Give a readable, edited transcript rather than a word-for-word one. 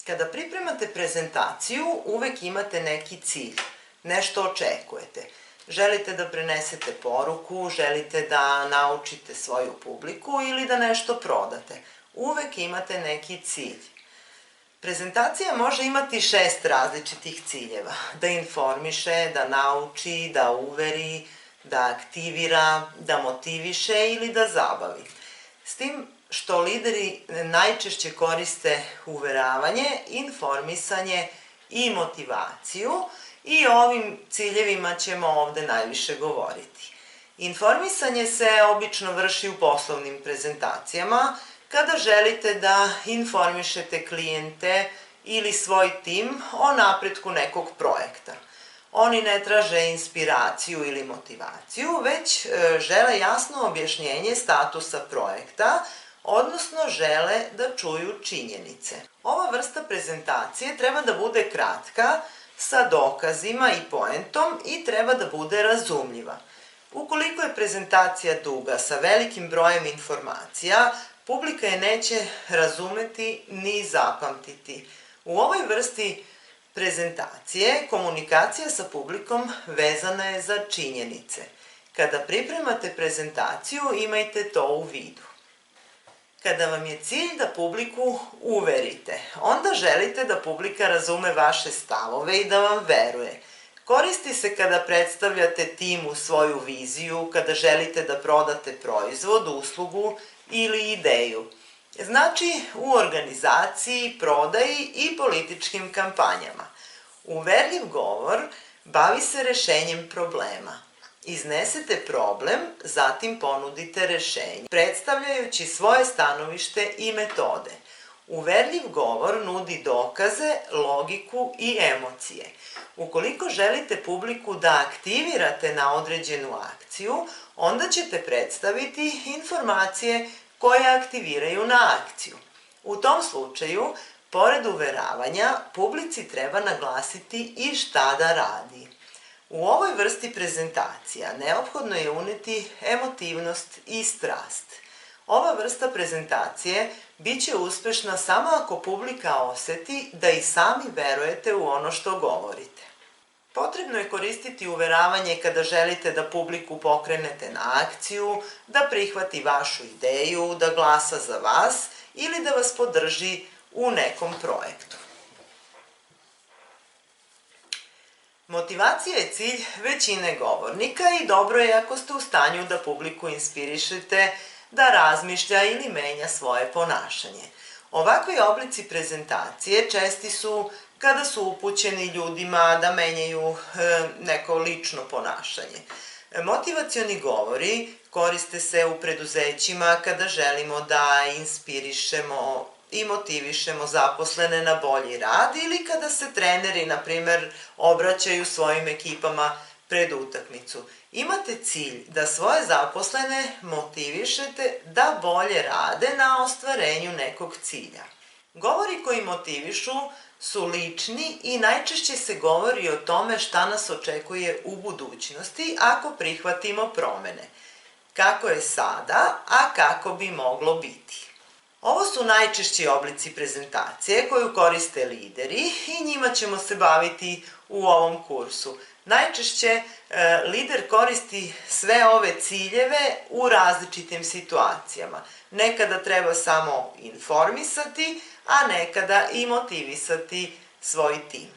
Kada pripremate prezentaciju, uvek imate neki cilj, nešto očekujete. Želite da prenesete poruku, želite da naučite svoju publiku ili da nešto prodate. Uvek imate neki cilj. Prezentacija može imati 6 različitih ciljeva. Da informiše, da nauči, da uveri, da aktivira, da motiviše ili da zabavi. S tim što lideri najčešće koriste uveravanje, informisanje i motivaciju i o ovim ciljevima ćemo ovde najviše govoriti. Informisanje se obično vrši u poslovnim prezentacijama kada želite da informišete klijente ili svoj tim o napretku nekog projekta. Oni ne traže inspiraciju ili motivaciju, već žele jasno objašnjenje statusa projekta, odnosno žele da čuju činjenice. Ova vrsta prezentacije treba da bude kratka, sa dokazima i poentom i treba da bude razumljiva. Ukoliko je prezentacija duga sa velikim brojem informacija, publika je neće razumeti ni zapamtiti. U ovoj vrsti prezentacije komunikacija sa publikom vezana je za činjenice. Kada pripremate prezentaciju, imajte to u vidu. Kada vam je cilj da publiku uverite, onda želite da publika razume vaše stavove i da vam veruje. Koristi se kada predstavljate timu svoju viziju, kada želite da prodate proizvod, uslugu ili ideju. Znači u organizaciji, prodaji i političkim kampanjama. Uverljiv govor bavi se rešenjem problema. Iznesete problem, zatim ponudite rešenje, predstavljajući svoje stanovište i metode. Uverljiv govor nudi dokaze, logiku i emocije. Ukoliko želite publiku da aktivirate na određenu akciju, onda ćete predstaviti informacije koje aktiviraju na akciju. U tom slučaju, pored uveravanja, publici treba naglasiti i šta da radi. U ovoj vrsti prezentacija neophodno je uneti emotivnost i strast. Ova vrsta prezentacije biće uspešna samo ako publika oseti da i sami verujete u ono što govorite. Potrebno je koristiti uveravanje kada želite da publiku pokrenete na akciju, da prihvati vašu ideju, da glasa za vas ili da vas podrži u nekom projektu. Motivacija je cilj većine govornika i dobro je ako ste u stanju da publiku inspirišete da razmišlja ili menja svoje ponašanje. Ovakvi oblici prezentacije česti su kada su upućeni ljudima da menjaju neko lično ponašanje. Motivacioni govori koriste se u preduzećima kada želimo da inspirišemo i motivišemo zaposlene na bolji rad ili kada se treneri, na primer, obraćaju svojim ekipama pred utakmicu. Imate cilj da svoje zaposlene motivišete da bolje rade na ostvarenju nekog cilja. Govori koji motivišu su lični i najčešće se govori o tome šta nas očekuje u budućnosti ako prihvatimo promene. Kako je sada, a kako bi moglo biti. Ovo su najčešći oblici prezentacije koju koriste lideri i njima ćemo se baviti u ovom kursu. Najčešće lider koristi sve ove ciljeve u različitim situacijama. Nekada treba samo informisati, a nekada i motivisati svoj tim.